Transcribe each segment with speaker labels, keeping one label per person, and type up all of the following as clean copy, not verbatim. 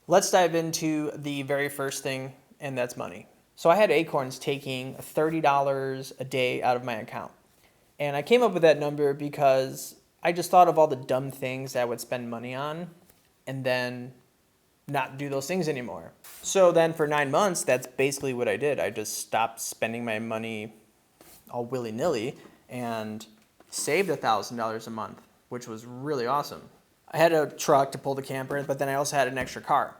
Speaker 1: let's dive into the very first thing, and that's money. So I had Acorns taking $30 a day out of my account. And I came up with that number because I just thought of all the dumb things that I would spend money on and then not do those things anymore. So then for 9 months, that's basically what I did. I just stopped spending my money all willy-nilly and saved $1,000 a month, which was really awesome. I had a truck to pull the camper, but then I also had an extra car.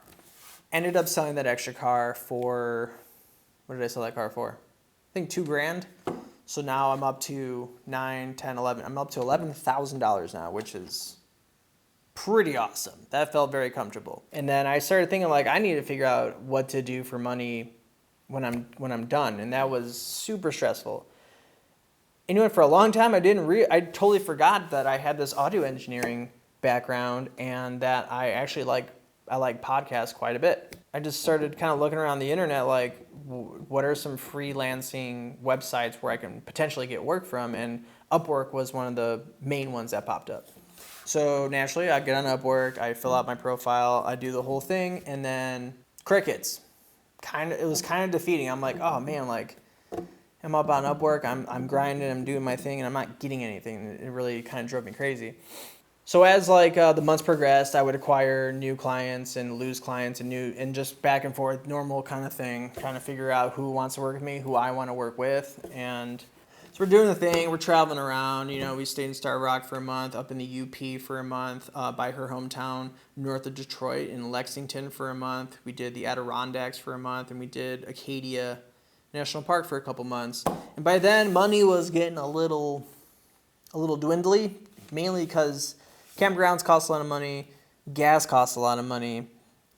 Speaker 1: Ended up selling that extra car for, what did I sell that car for? I think $2,000. So now I'm up to 9, 10, 11. I'm up to $11,000 now, which is pretty awesome. That felt very comfortable. And then I started thinking like I need to figure out what to do for money when I'm done, and that was super stressful. And for a long time I totally forgot that I had this audio engineering background and that I actually like podcasts quite a bit. I just started kind of looking around the internet like what are some freelancing websites where I can potentially get work from, and Upwork was one of the main ones that popped up. So naturally I get on Upwork, I fill out my profile, I do the whole thing, and then crickets. It was kind of defeating. I'm like, oh man, like I'm up on Upwork, I'm grinding, I'm doing my thing, and I'm not getting anything. It really kind of drove me crazy. So as the months progressed, I would acquire new clients and lose clients and just back and forth, normal kind of thing, trying to figure out who wants to work with me, who I want to work with. And so we're doing the thing, we're traveling around, we stayed in Starved Rock for a month, up in the UP for a month, by her hometown, north of Detroit, in Lexington for a month. We did the Adirondacks for a month, and we did Acadia National Park for a couple months. And by then, money was getting a little dwindly, mainly because campgrounds cost a lot of money, gas costs a lot of money,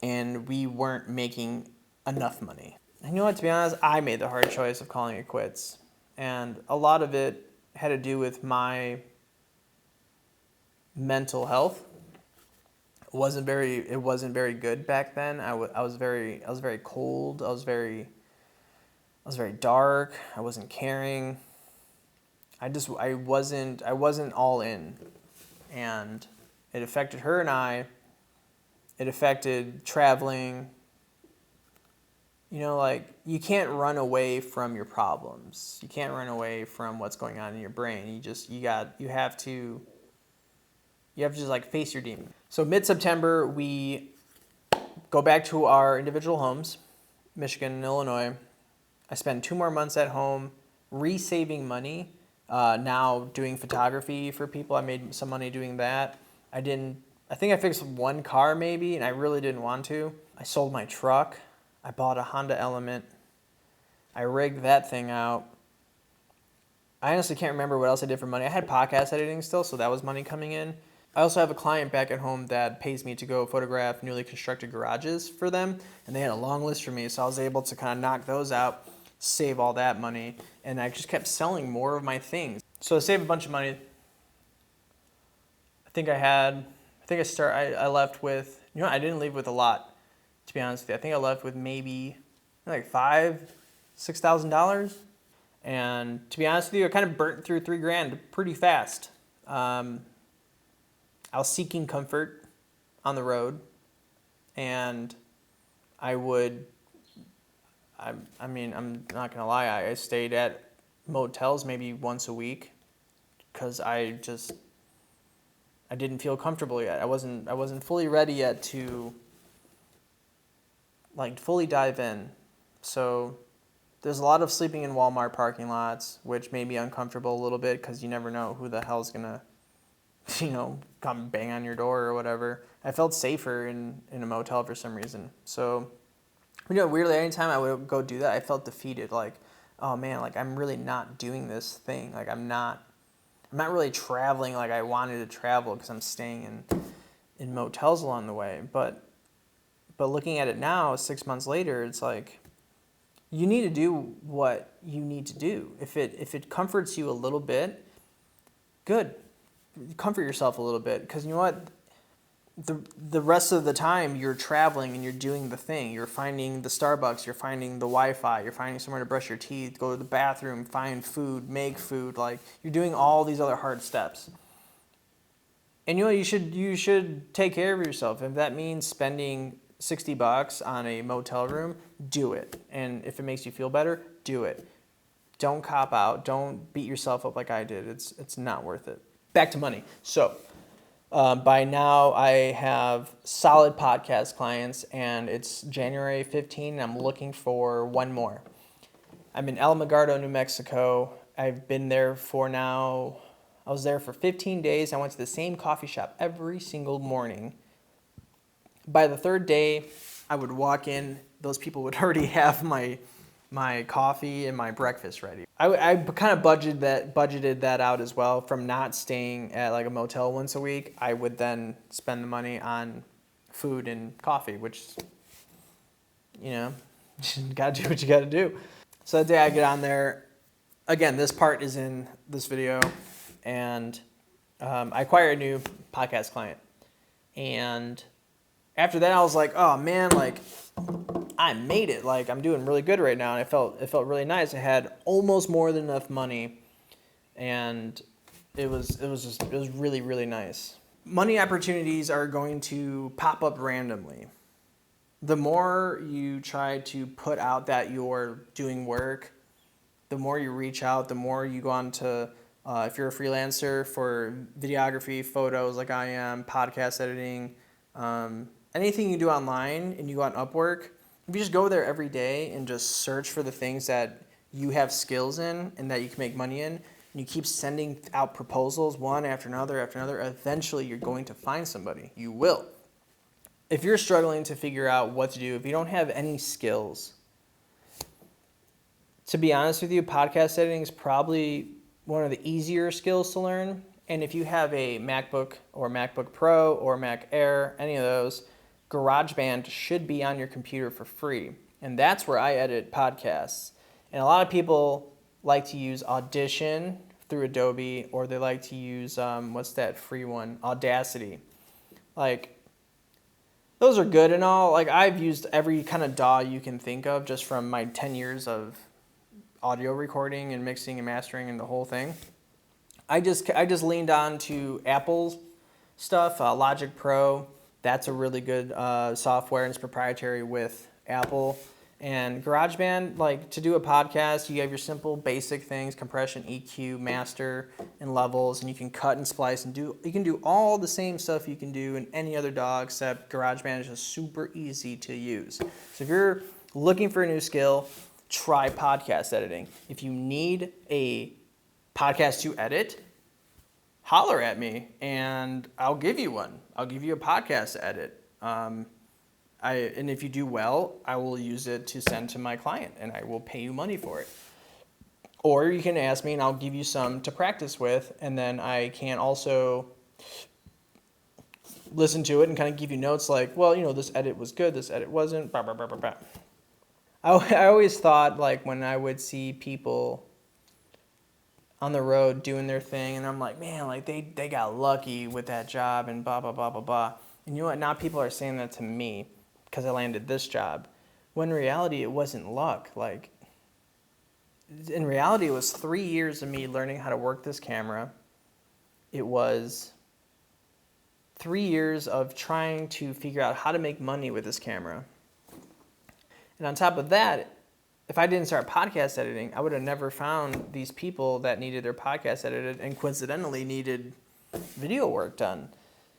Speaker 1: and we weren't making enough money. And you know what, to be honest, I made the hard choice of calling it quits. And a lot of it had to do with my mental health. It wasn't very good back then. I was very cold. I was very dark. I wasn't caring. I wasn't all in. And it affected her and I. It affected traveling. You can't run away from your problems. You can't run away from what's going on in your brain. You have to just like face your demon. So mid-September, we go back to our individual homes, Michigan and Illinois. I spent 2 more months at home, re-saving money. Now doing photography for people. I made some money doing that. I think I fixed 1 car maybe, and I really didn't want to. I sold my truck. I bought a Honda Element. I rigged that thing out. I honestly can't remember what else I did for money. I had podcast editing still, so that was money coming in. I also have a client back at home that pays me to go photograph newly constructed garages for them, and they had a long list for me, so I was able to kind of knock those out, save all that money, and I just kept selling more of my things. So to save a bunch of money, I left with, I didn't leave with a lot, to be honest with you. I think I left with maybe like $6,000. And to be honest with you, I kind of burnt through $3,000 pretty fast. I was seeking comfort on the road, and I'm not gonna lie, I stayed at motels maybe once a week because I didn't feel comfortable yet. I wasn't fully ready yet to like fully dive in. So there's a lot of sleeping in Walmart parking lots, which made me uncomfortable a little bit because you never know who the hell's gonna come bang on your door or whatever. I felt safer in a motel for some reason. So weirdly, anytime I would go do that, I felt defeated. Like, oh man, like I'm really not doing this thing. Like I'm not really traveling like I wanted to travel because I'm staying in motels along the way. But looking at it now, 6 months later, it's like you need to do what you need to do. If it comforts you a little bit, good. Comfort yourself a little bit, because you know what? The rest of the time you're traveling and you're doing the thing. You're finding the Starbucks, you're finding the Wi-Fi, you're finding somewhere to brush your teeth, go to the bathroom, find food, make food. Like you're doing all these other hard steps. And you should take care of yourself. If that means spending $60 on a motel room, do it. And if it makes you feel better, do it. Don't cop out. Don't beat yourself up like I did. It's not worth it. Back to money. So by now I have solid podcast clients, and it's January 15, and I'm looking for one more. I'm in Alamogordo, New Mexico. I've been there I was there for 15 days. I went to the same coffee shop every single morning. By the third day, I would walk in. Those people would already have my coffee and my breakfast ready. I kind of budgeted that out as well. From not staying at like a motel once a week, I would then spend the money on food and coffee, which, you gotta do what you gotta do. So that day I get on there. Again, this part is in this video, and I acquired a new podcast client. And after that, I was like, oh man, like I made it. Like I'm doing really good right now. And it felt really nice. I had almost more than enough money, and it was really, really nice. Money opportunities are going to pop up randomly. The more you try to put out that you're doing work, the more you reach out, the more you go on to, if you're a freelancer for videography, photos like I am, podcast editing, anything you do online, and you go on Upwork, if you just go there every day and just search for the things that you have skills in and that you can make money in, and you keep sending out proposals one after another, eventually you're going to find somebody. You will. If you're struggling to figure out what to do, if you don't have any skills, to be honest with you, podcast editing is probably one of the easier skills to learn. And if you have a MacBook or MacBook Pro or Mac Air, any of those, GarageBand should be on your computer for free. And that's where I edit podcasts. And a lot of people like to use Audition through Adobe, or they like to use, what's that free one? Audacity. Like, those are good and all. Like, I've used every kind of DAW you can think of just from my 10 years of audio recording and mixing and mastering and the whole thing. I just leaned on to Apple's stuff, Logic Pro. That's a really good software, and it's proprietary with Apple. And GarageBand, like to do a podcast, you have your simple basic things: compression, EQ, master, and levels, and you can cut and splice and you can do all the same stuff you can do in any other DAW, except GarageBand is just super easy to use. So if you're looking for a new skill, try podcast editing. If you need a podcast to edit, holler at me and I'll give you one. I'll give you a podcast to edit. And if you do well, I will use it to send to my client and I will pay you money for it. Or you can ask me and I'll give you some to practice with, and then I can also listen to it and kind of give you notes like, well, this edit was good, this edit wasn't, blah, blah, blah, blah, blah. I always thought, like, when I would see people on the road doing their thing, and I'm like, man, like they got lucky with that job and blah, blah, blah, blah, blah. And you know what? Now people are saying that to me because I landed this job. When in reality, it wasn't luck. Like, in reality, it was 3 years of me learning how to work this camera. It was 3 years of trying to figure out how to make money with this camera. And on top of that, if I didn't start podcast editing, I would have never found these people that needed their podcast edited and coincidentally needed video work done.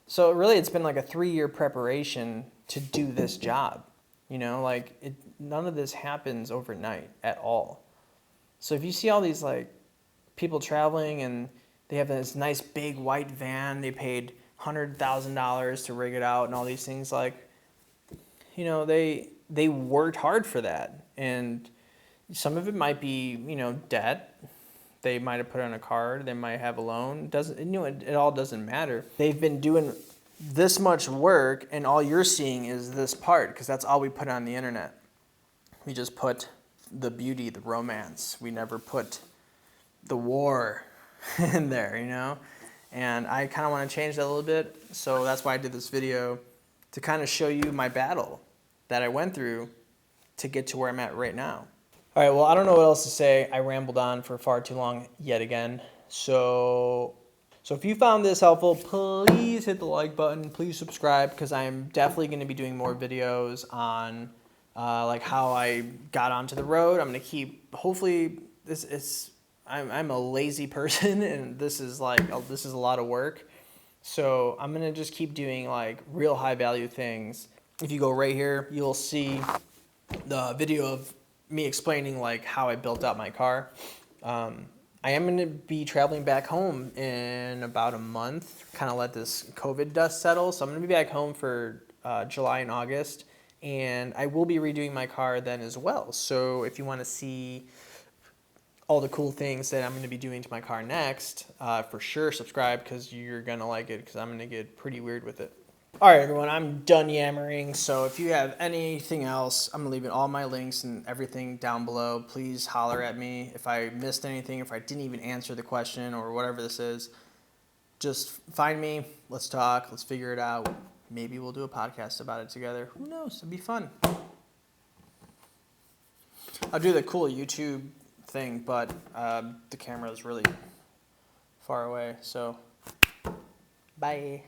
Speaker 1: So really, it's been like a 3-year preparation to do this job. None of this happens overnight at all. So if you see all these like people traveling and they have this nice big white van, they paid $100,000 to rig it out and all these things, like, they worked hard for that. And some of it might be, debt. They might have put on a card. They might have a loan. It all doesn't matter. They've been doing this much work, and all you're seeing is this part, because that's all we put on the internet. We just put the beauty, the romance. We never put the war in there, And I kind of want to change that a little bit. So that's why I did this video, to kind of show you my battle that I went through to get to where I'm at right now. All right, well, I don't know what else to say. I rambled on for far too long yet again. So So if you found this helpful, please hit the like button. Please subscribe because I am definitely going to be doing more videos on like how I got onto the road. I'm going to keep, hopefully this is, I'm a lazy person and this is this is a lot of work. So I'm going to just keep doing like real high value things. If you go right here, you'll see the video of me explaining like how I built out my car. I am going to be traveling back home in about a month, kind of let this COVID dust settle. So I'm going to be back home for July and August, and I will be redoing my car then as well. So if you want to see all the cool things that I'm going to be doing to my car next, for sure subscribe because you're going to like it because I'm going to get pretty weird with it. All right, everyone, I'm done yammering. So if you have anything else, I'm going to leave all my links and everything down below. Please holler at me. If I missed anything, if I didn't even answer the question or whatever this is, just find me. Let's talk. Let's figure it out. Maybe we'll do a podcast about it together. Who knows? It'd be fun. I'll do the cool YouTube thing, but the camera is really far away. So, bye.